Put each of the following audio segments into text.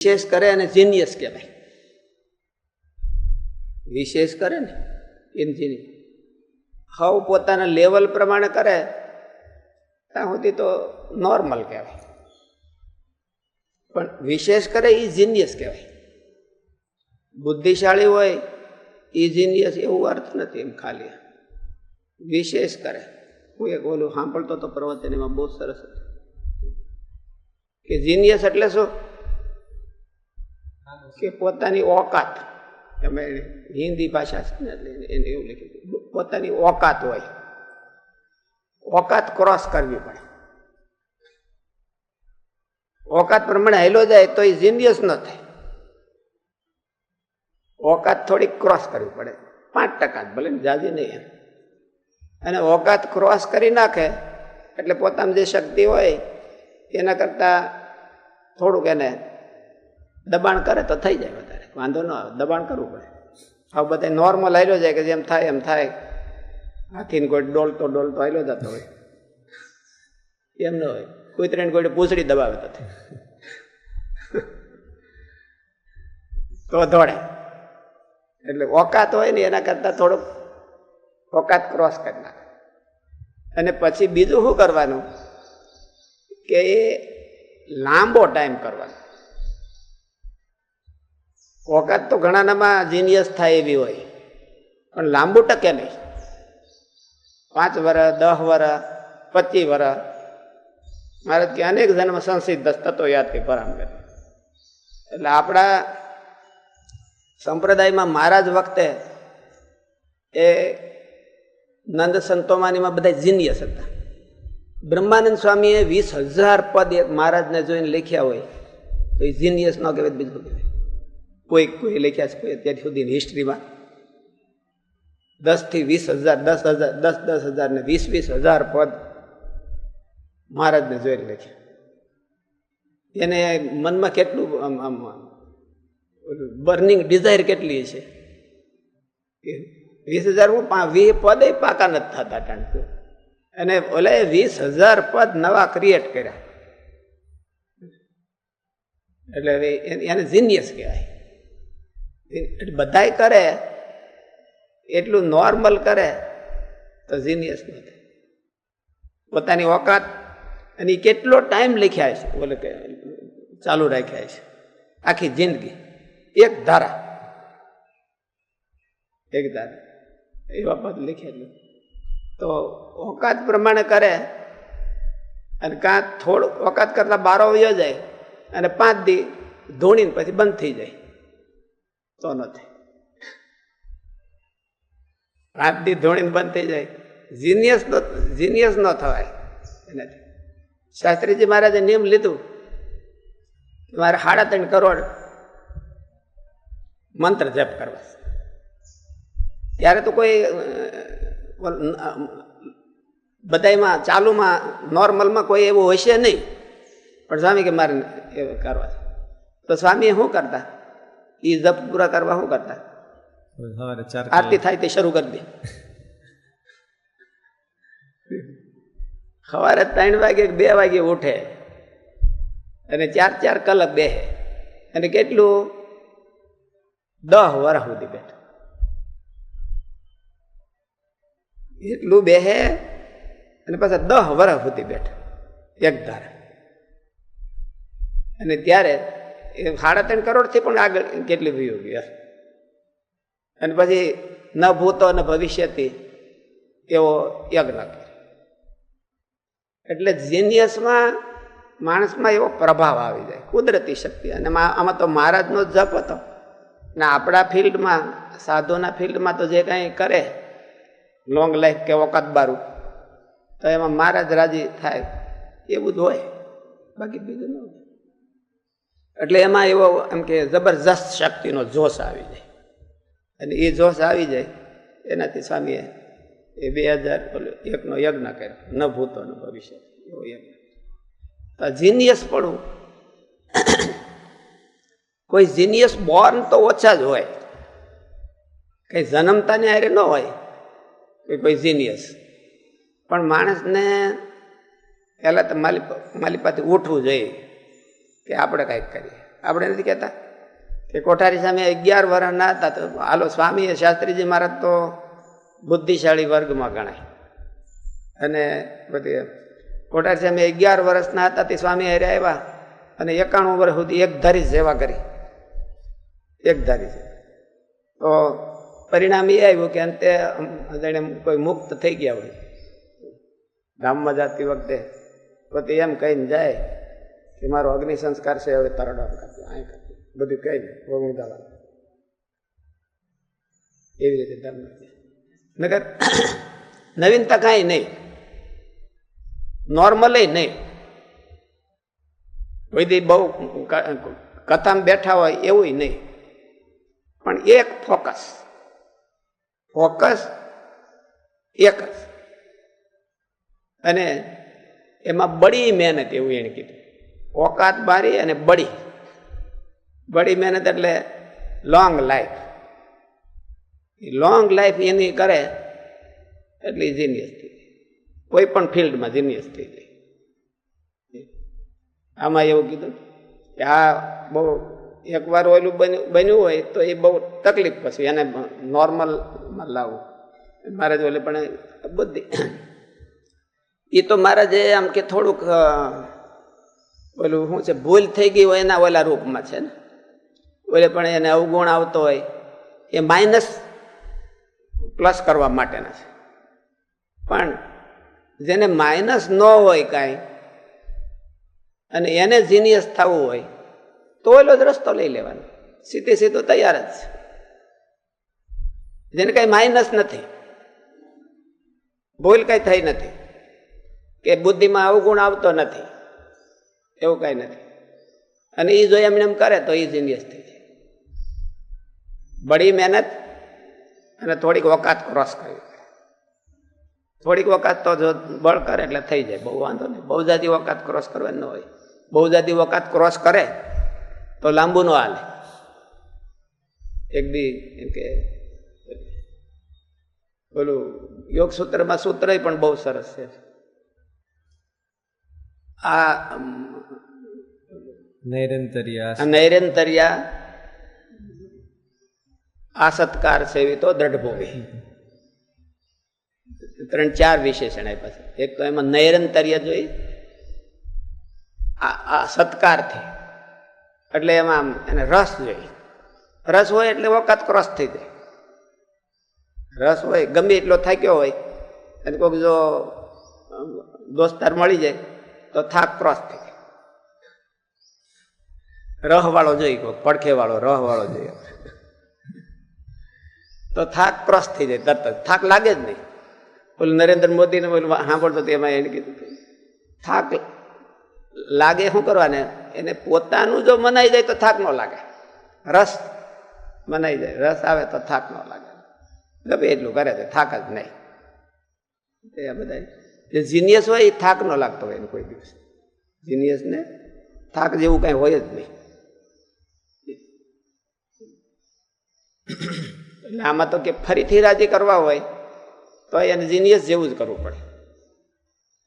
વિશેષ કરે અને જીનિયસ કહેવાય. વિશેષ કરે ને ઇન્જિનિયર હવે પોતાના લેવલ પ્રમાણે કરે ત્યાં સુધી તો નોર્મલ કહેવાય, પણ વિશેષ કરે એ જીનિયસ કહેવાય. બુદ્ધિશાળી હોય એ જીનિયસ એવું અર્થ નથી. એમ ખાલી વિશેષ કરે. હું એક ઓલું સાંભળતો હતો પ્રવચન, એમાં બહુ સરસ હતું કે જીનિયસ એટલે શું કે પોતાની ઓકાત, તમે હિન્દી ભાષા છે ને એટલે એને એવું લખ્યું પોતાની ઓકાત હોય, ઓકાત ક્રોસ કરવી પડે. ઓકાત પ્રમાણે હેલો જાય તો એ જીનિયસ ન થાય. ઓકાત થોડીક ક્રોસ કરવી પડે, 5% ભલે ને જાજી નહીં એમ. અને ઓકાત ક્રોસ કરી નાખે એટલે પોતાની જે શક્તિ હોય એના કરતા થોડુંક એને દબાણ કરે તો થઈ જાય, વધારે વાંધો ન આવે. દબાણ કરવું પડે. હવે બધા નોર્મલ હાલ્યો જાય કે જેમ થાય એમ થાય. હાથીને કોઈ ડોલતો હાલ્યો જતો હોય એમ ન હોય. કૂતરાને કોઈ પૂંછડી દબાવે તો દોડે. એટલે ઓકાત હોય ને એના કરતા થોડુંક ઓકાત ક્રોસ કરી નાખે. અને પછી બીજું શું કરવાનું કે એ લાંબો ટાઈમ કરવાનો. ઓકાત તો ઘણાનામાં જીનિયસ થાય એવી હોય, પણ લાંબુ ટકે નહીં. 5 વર્ષ, 10 વર્ષ, 25 વર્ષ. મારે કે અનેક જન્મ સંસિદ્ધ તત્વો યાદ કરી પરામ કરે. એટલે આપણા સંપ્રદાયમાં મહારાજ વખતે એ નંદ સંતોમાનીમાં બધા જીનિયસ હતા. બ્રહ્માનંદ સ્વામીએ 20,000 પદ મહારાજને જોઈને લખ્યા હોય તો એ જીનિયસ ન કહેવાય, બીજું કહેવાય. કોઈ લખ્યા છે અત્યાર સુધીની હિસ્ટ્રીમાં 10 થી 20,000, 10,000 ને 20,000 પદ મહારાજને જોઈને લખ્યા. એને મનમાં કેટલું બર્નિંગ ડિઝાયર કેટલી છે. 20,000 પદ પાકા નથી થતા ટાણતું. અને ઓલે 20,000 પદ નવા ક્રિએટ કર્યા. એટલે એને જીનિયસ કહેવાય. બધાય કરે એટલું નોર્મલ કરે તો જીનિયસ ન થાય. પોતાની ઓકાત અને કેટલો ટાઈમ લખ્યા છે, બોલે કે ચાલુ રાખ્યા છે આખી જિંદગી એક ધારા એવા પદ લખ્યા. તો ઓકાત પ્રમાણે કરે અને કાં થોડું ઓકાત કરતા બારો વયો જાય અને 5 દી ધોણીને પછી બંધ થઈ જાય તો ન થાય. 5 દી ધોણીને બંધ થઈ જાય જીનિયસ ન થવાય એનાથી. શાસ્ત્રીજી મહારાજે નિયમ લીધું મારે 3.5 કરોડ મંત્ર જપ કરવા. ત્યારે તો કોઈ બધામાં ચાલુમાં નોર્મલમાં કોઈ એવું હશે નહીં, પણ સ્વામી કે મારે એવું કરવા. તો સ્વામી શું કરતા, એ જપ પૂરા કરવા શું કરતા, આરતી થાય તે શરૂ કરી દે. સવારે 3 વાગે 2 વાગે ઉઠે અને 4 કલાક બેસે. અને કેટલું 10 વર્ષ સુધી બેઠે. એટલું બેસે અને પાછા 10 વર્ષ સુધી બેઠે એક ધારા. અને ત્યારે એ 3.5 કરોડથી પણ આગળ કેટલી વ્યૂ ગયો. અને પછી ન ભૂતો ન ભવિષ્યથી એવો યજ્ઞ કર્યો. એટલે જીનિયસમાં માણસમાં એવો પ્રભાવ આવી જાય, કુદરતી શક્તિ. અને આમાં તો મહારાજનો જ જપ હતો. ને આપણા ફિલ્ડમાં, સાધુના ફિલ્ડમાં તો જે કાંઈ કરે લોંગ લાઈફ કે ઓકાત બારું, તો એમાં મહારાજ રાજી થાય એવું જ હોય, બાકી બીજું ન હોય. એટલે એમાં એવો એમ કે જબરજસ્ત શક્તિનો જોશ આવી જાય. અને એ જોશ આવી જાય એનાથી સ્વામીએ એ 2001નો યજ્ઞ કર્યો, ન ભૂતો ન ભવિષ્ય એવો યજ્ઞ. તો જીનિયસ પડવું, કોઈ જીનિયસ બોર્ન તો ઓછા જ હોય, કઈ જન્મતાની હારે ન હોય કોઈ જીનિયસ. પણ માણસને પહેલાં તો માલિપાથી ઉઠવું જોઈએ કે આપણે કાંઈક કરીએ. આપણે નથી કહેતા કે કોઠારી સામે 11 વર્ષના હતા તો હાલો સ્વામી શાસ્ત્રીજી મહારાજ તો બુદ્ધિશાળી વર્ગમાં ગણાય, અને બધી કોઠારી સામે 11 વર્ષના હતા તે સ્વામી હારે આવ્યા અને 91 વર્ષ સુધી એક ધારી સેવા કરી, એક ધારી છે. તો પરિણામ એ આવ્યું કે અંતે જાણે કોઈ મુક્ત થઈ ગયા હોય. ધામમાં જતી વખતે પોતે એમ કહીને જાય કે મારો અગ્નિ સંસ્કાર છે, હવે તરડા કરજો, આ કરજો, બધું કહીને ભોગવતા એવી રીતે ધર્મ નગર નવીનતા કાંઈ નહીં, નોર્મલે નહીં. બધી બહુ કથામાં બેઠા હોય એવું નહીં, પણ એક ફોકસ એક જ, અને એમાં બડી મહેનત, એવું એને કીધું. ઓકાત બારી અને બડી મહેનત એટલે લોંગ લાઈફ. લોંગ લાઈફ એની કરે એટલે જીનિયસ થઈ જાય, કોઈ પણ ફિલ્ડમાં જીનિયસ થઈ જાય. આમાં એવું કીધું કે આ બહુ એકવાર ઓલું બન્યું હોય તો એ બહુ તકલીફ, પછી એને નોર્મલમાં લાવવું. મહારાજ ઓલે પણ બુદ્ધિ એ તો મહારાજે આમ કે થોડુંક ઓલું શું છે, ભૂલ થઈ ગઈ હોય એના ઓલા રૂપમાં છે ને, ઓલે પણ એને અવગુણ આવતો હોય એ માઇનસ પ્લસ કરવા માટેના છે. પણ જેને માઇનસ ન હોય કાંઈ અને એને જીનિયસ થવું હોય તો ઓલો જ રસ્તો લઈ લેવાનો, સીધું તૈયાર જ છે. જેને કાંઈ માઇનસ નથી, ભૂલ કાંઈ થઈ નથી કે બુદ્ધિમાં અવગુણ આવતો નથી, એવું કાંઈ નથી, અને એ જો એમને એમ કરે તો એ જીનિયસ થઈ જાય. બડી મહેનત અને થોડીક વકાત ક્રોસ કરવી પડે. થોડીક વખત તો જો બળ કરે એટલે થઈ જાય, બહુ વાંધો નહીં. બહુ જાતી વખત ક્રોસ કરવાની ન હોય. બહુ જાતી વખત ક્રોસ કરે તો લાંબુ ન હાલે. એક દી એમ કે બોલું યોગ સૂત્રમાં સૂત્ર પણ બહુ સરસ છે. આ નૈરંતર્યા આ સત્કાર સેવી તો દ્રઢભૂમિ, 3-4 વિશેષણ આપ્યા છે. એક તો એમાં નૈરંતર્ય જોઈ, આ સત્કારથી એટલે એમાં એને રસ જોઈ. રસ હોય એટલે વખત ક્રોસ થઈ જાય. રસ હોય, ગમે એટલો થાક્યો હોય અને કોઈક જો દોસ્તાર મળી જાય તો થાક ક્રોસ થઈ જાય. રહ વાળો જોઈ, કોઈક પડખે વાળો રહ વાળો જોઈએ તો થાક ક્રોસ થઈ જાય તરત જ, થાક લાગે જ નહીં. બોલું નરેન્દ્ર મોદીને બોલું સાંભળતો એમાં એને કીધું થાક લાગે શું કરવાને, એને પોતાનું જો મનાઈ જાય તો થાક ન લાગે. રસ મનાઈ જાય, રસ આવે તો થાક ન લાગે. ગમે એટલું કરે છે થાક જ નહીં. એ બધા જે જીનિયસ હોય એ થાક ન લાગતો હોય એને કોઈ દિવસ. જીનિયસને થાક જેવું કઈ હોય જ નહીં. એટલે આમાં તો કે ફરીથી રાજી કરવા હોય તો એને જીનિયસ જેવું જ કરવું પડે.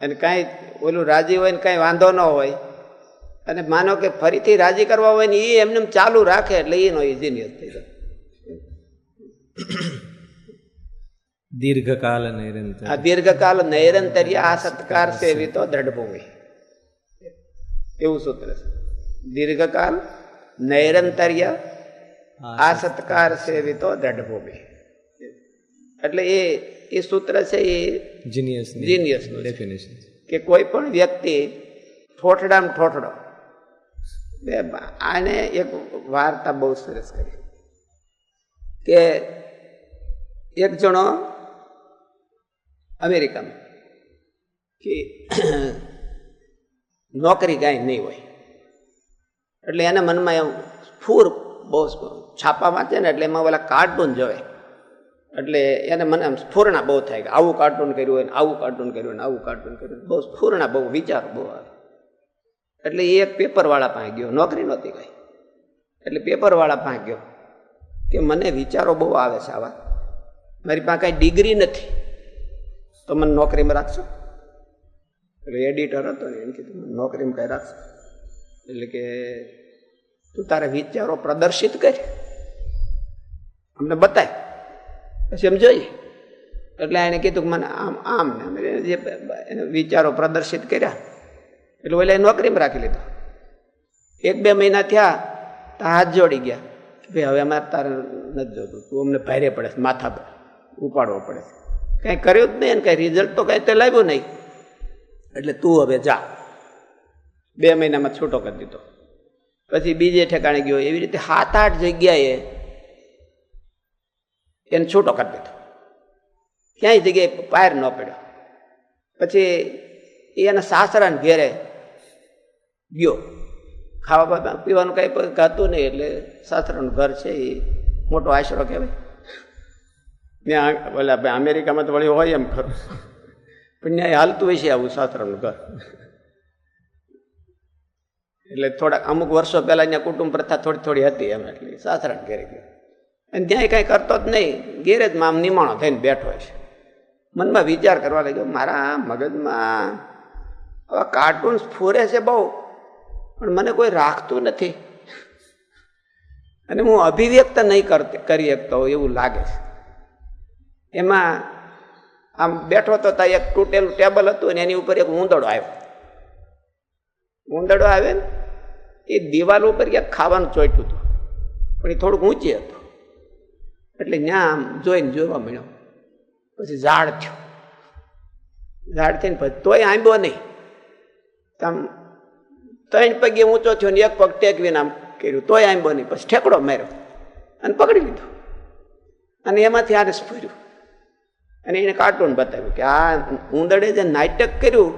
અને કાંઈ ઓલું રાજી હોય ને કાંઈ વાંધો ન હોય અને માનો કે ફરીથી રાજી કરવા હોય ને એ એમને ચાલુ રાખે એટલે એનો એ જીનિયસ થઈ જાય. દીર્ઘકાલ નૈરંતર્ય, આ દીર્ઘકાલ નૈરંતર્ય આ સત્કાર સેવિતો દ્રઢભૂમિ, એવું સૂત્ર છે. દીર્ઘકાલ નૈરંતર્ય આ સત્કાર સેવિતો દ્રઢભૂમિ, એટલે એ સૂત્ર છે એ જીનિયસનું ડેફિનેશન કે કોઈ પણ વ્યક્તિ ઠોઠડામાં ઠોઠડો. આને એક વાર્તા બહુ સરસ કરી કે એક જણો અમેરિકામાં કે નોકરી કાંઈ નહીં હોય એટલે એના મનમાં એમ ફૂર બહુ છાપા વાંચે ને એટલે એમાં ઓલા કાર્ટૂન જોવે એટલે એને મને આમ સ્ફૂર્ણા બહુ થાય કે આવું કાર્ટૂન કર્યું હોય ને આવું કાર્ટૂન કર્યું ને આવું કાર્ટૂન કર્યું, બહુ સ્ફૂર્ણા બહુ વિચાર બહુ આવે. એટલે એ એક પેપરવાળા પાસે ગયો, નોકરી નહોતી કઈ, એટલે પેપરવાળા પાસે ગયો કે મને વિચારો બહુ આવે છે આવા, મારી પાસે કાંઈ ડિગ્રી નથી તો મને નોકરીમાં રાખશો? એટલે એડિટર હતો ને એને કીધું નોકરીમાં કાંઈ રાખશો? એટલે કે તું તારા વિચારો પ્રદર્શિત કર, અમને બતાય, પછી એમ જોઈએ. એટલે એને કીધું કે મને આમ આમ ને જે વિચારો પ્રદર્શિત કર્યા એટલે ઓલા નોકરીમાં રાખી લીધો. 1-2 મહિના થયા તો હાથ જોડી ગયા, ભાઈ હવે અમારે તારે નથી જોતું, તું અમને ભારે પડે છે, માથા પર ઉપાડવો પડે છે, કાંઈ કર્યું જ નહીં ને કાંઈ રિઝલ્ટ તો કાંઈ તે લાવ્યું નહીં, એટલે તું હવે જા. 2 મહિનામાં છૂટો કરી દીધો. પછી બીજે ઠેકાણે ગયો. એવી રીતે 7-8 જગ્યાએ એને છૂટો કરી દીધો, ક્યાંય જગ્યાએ પાર ન પડ્યો. પછી એના સાસરાને ઘેરે ગયો, ખાવા પીવાનું કાંઈ ખાતું નહીં, એટલે સાસરાનું ઘર છે એ મોટો આશરો કહેવાય. ત્યાં ઓલા અમેરિકામાં તો વળી હોય એમ ખરું, પણ ત્યાં હાલતું હોય છે આવું સાસરાનું ઘર. એટલે થોડાક અમુક વર્ષો પહેલા ત્યાં કુટુંબ પ્રથા થોડી હતી એમ, એટલે સાસરાને ઘેરે ગયો. અને ત્યાં કાંઈ કરતો જ નહીં, ગેરેજમાં આમ નિમાણો થઈને બેઠો છે. મનમાં વિચાર કરવા લાગ્યો, મારા મગજમાં હવે કાર્ટૂન્સ ફોરે છે બહુ, પણ મને કોઈ રાખતું નથી અને હું અભિવ્યક્ત નહીં કરી શકતો એવું લાગે છે. એમાં આમ બેઠો તો ત્યાં એક તૂટેલું ટેબલ હતું ને એની ઉપર એક ઉંદરડો આવ્યો. ઉંદરડો આવે ને એ દિવાલ ઉપર ક્યાંક ખાવાનું ચોંટ્યું હતું, પણ એ થોડુંક ઊંચી હતું, એટલે ત્યાં આમ જોઈને જોવા મળ્યો. પછી ઝાડ થયું, ઝાડ થઈને પછી તોય આંબ્યો નહીં. આમ 3 પગે ઊંચો થયો ને 1 પગ ટેકવીને આમ કર્યું, તોય આંબ્યો નહીં. પછી ઠેકડો માર્યો અને પકડી લીધો, અને એમાંથી આને સ્ફૂર્યું. અને એને કાર્ટૂન બતાવ્યું કે આ ઉંદરડે જે નાટક કર્યું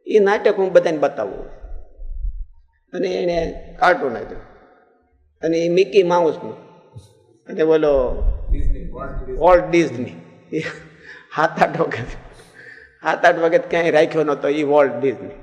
એ નાટક હું બધાને બતાવું. અને એને કાર્ટૂન આપ્યું, અને એ મિકી માઉસનું, અને બોલો વોલ્ટ ડિઝની 7-8 વખત ક્યાંય રાખ્યો નતો એ વોલ્ટ ડિઝની.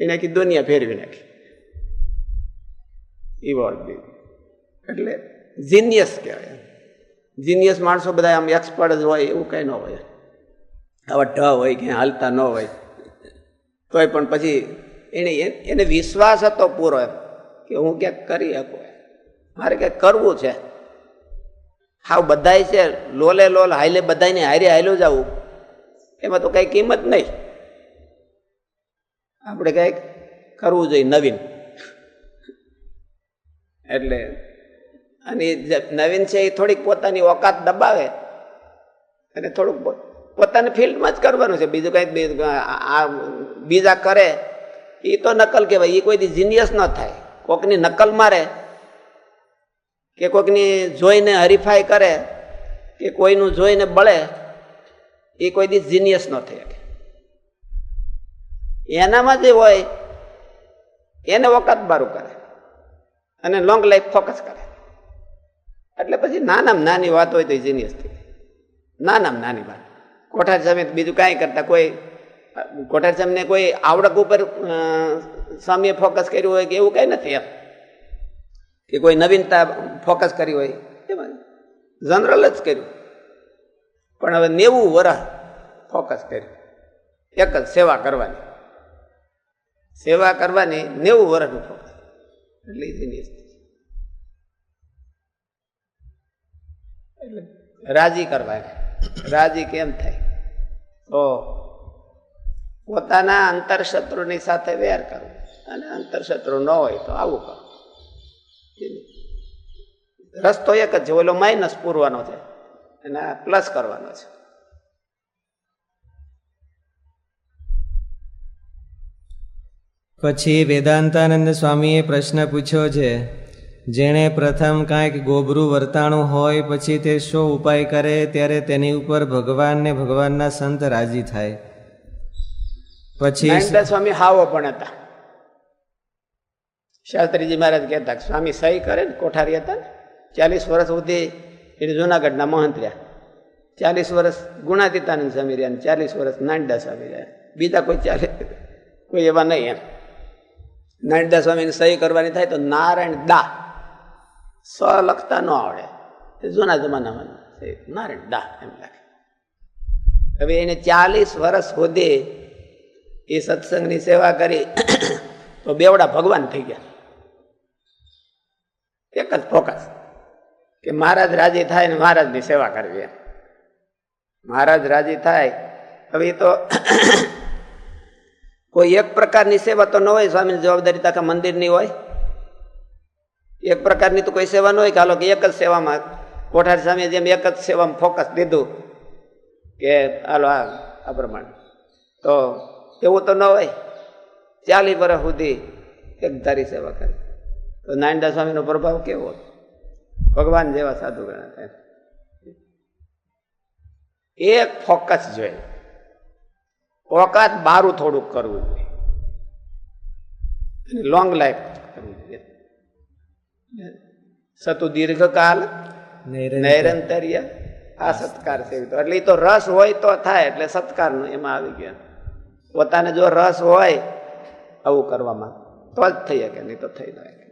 એને આખી દુનિયા ફેરવી નાખી એ વોલ્ટ ડિઝની. એટલે જીનિયસ કહેવાય. જીનિયસ માણસો બધા આમ એક્સપર્ટ જ હોય એવું કંઈ ન હોય. આવા ઢ હોય ક્યાંય હાલતા ન હોય તોય પણ પછી એને વિશ્વાસ હતો પૂરો એમ કે હું ક્યાંક કરી શકું, મારે ક્યાંક કરવું છે. હાવ બધાય છે લોલે લોલ હાઈલે બધાને હારે હાલ્યો જવું એમાં તો કઈ કિંમત નહીં. આપણે કંઈક કરવું જોઈએ નવીન. એટલે અને નવીન છે એ થોડીક પોતાની ઓકાત દબાવે અને થોડુંક પોતાની ફિલ્ડમાં જ કરવાનું છે. બીજું કંઈક બીજા કરે એ તો નકલ કહેવાય. એ કોઈ જીનિયસ ન થાય. કોકની નકલ મારે કે કોઈકની જોઈને હરીફાઈ કરે કે કોઈનું જોઈને બળે એ કોઈ દી જીનિયસ ન થઈ શકે. એનામાં જે હોય એને વખત બારું કરે અને લોંગ લાઈફ ફોકસ કરે. એટલે પછી નાનામાં નાની વાત હોય તો એ જીનિયસ થઈ જાય. નાનામાં નાની વાત. કોઠાર સામે બીજું કાંઈ કરતા કોઈ કોઠાર સામે કોઈ આવડક ઉપર સામે ફોકસ કર્યું હોય કે એવું કંઈ નથી એમ, કે કોઈ નવીનતા ફોકસ કરી હોય એમાં જનરલ જ કર્યું. પણ હવે 90 વર્ષ ફોકસ કર્યું એક જ સેવા કરવાની. સેવા કરવાની 90 વર્ષનું ફોકસ એટલે જીનિયસ. એટલે રાજી કરવાની. રાજી કેમ થાય? તો પોતાના અંતરશત્રુની સાથે વેર કરવું, અને અંતરશત્રુ ન હોય તો આવું કરવું. રસ્તો એક જ છે, ઓલો માઇનસ પૂરવાનો છે અને પ્લસ કરવાનો છે. પછી વેદાંતાનંદ સ્વામીએ પ્રશ્ન પૂછ્યો છે, જેણે પ્રથમ કાંઈક ગોબરું વર્તાણું હોય પછી તે શો ઉપાય કરે ત્યારે તેની ઉપર ભગવાન ને ભગવાનના સંત રાજી થાય. પછી સ્વામી હાવો પણ હતા. શાસ્ત્રીજી મહારાજ કહેતા સ્વામી સહી કરે ને, કોઠારી હતા ને, 40 વર્ષ સુધી એ જુનાગઢના મહંત રહ્યા. 40 વર્ષ ગુણાતીતાનંદ સ્વામી રહ્યા, 40 વર્ષ નાનડા સ્વામી રહ્યા. બીજા કોઈ એવા નહીં એમ. નાનડા સ્વામીની સહી કરવાની થાય તો નારાયણ દા લખતા ન આવડે, જૂના જમાનામાં નારાયણ દા એમ લખે. હવે એને 40 વર્ષ સુધી એ સત્સંગની સેવા કરી તો બેવડા ભગવાન થઈ ગયા. એક જ ફોકસ કે મહારાજ રાજી થાય ને મહારાજની સેવા કરવી. મહારાજ રાજી થાય. હવે તો કોઈ એક પ્રકારની સેવા તો ન હોય. સ્વામીની જવાબદારી તો આખા મંદિરની હોય. એક પ્રકારની તો કોઈ સેવા ન હોય કે હાલો કે એક જ સેવામાં કોઠારી સ્વામીએ જેમ એક જ સેવામાં ફોકસ દીધું કે હાલો આ પ્રમાણે, તો એવું તો ન હોય. 40 વર્ષ સુધી એક ધારી સેવા કરી તો નાનદા સ્વામીનો પ્રભાવ કેવો હતો? ભગવાન જેવા સાધુ ગણાતા. એક ફોકસ જોઈએ. ઓકાત બારું થોડુંક કરવું જોઈએ. લોંગ લાઈફ કરવું જોઈએ. સતુ દીર્ઘકાલ નૈરંતર્ય આ સત્કાર સેવિતો. એટલે એ તો રસ હોય તો થાય. એટલે સત્કાર નું એમાં આવી ગયા. પોતાને જો રસ હોય આવું કરવામાં તો જ થઈ શકે, નહીં તો થઈ જાય.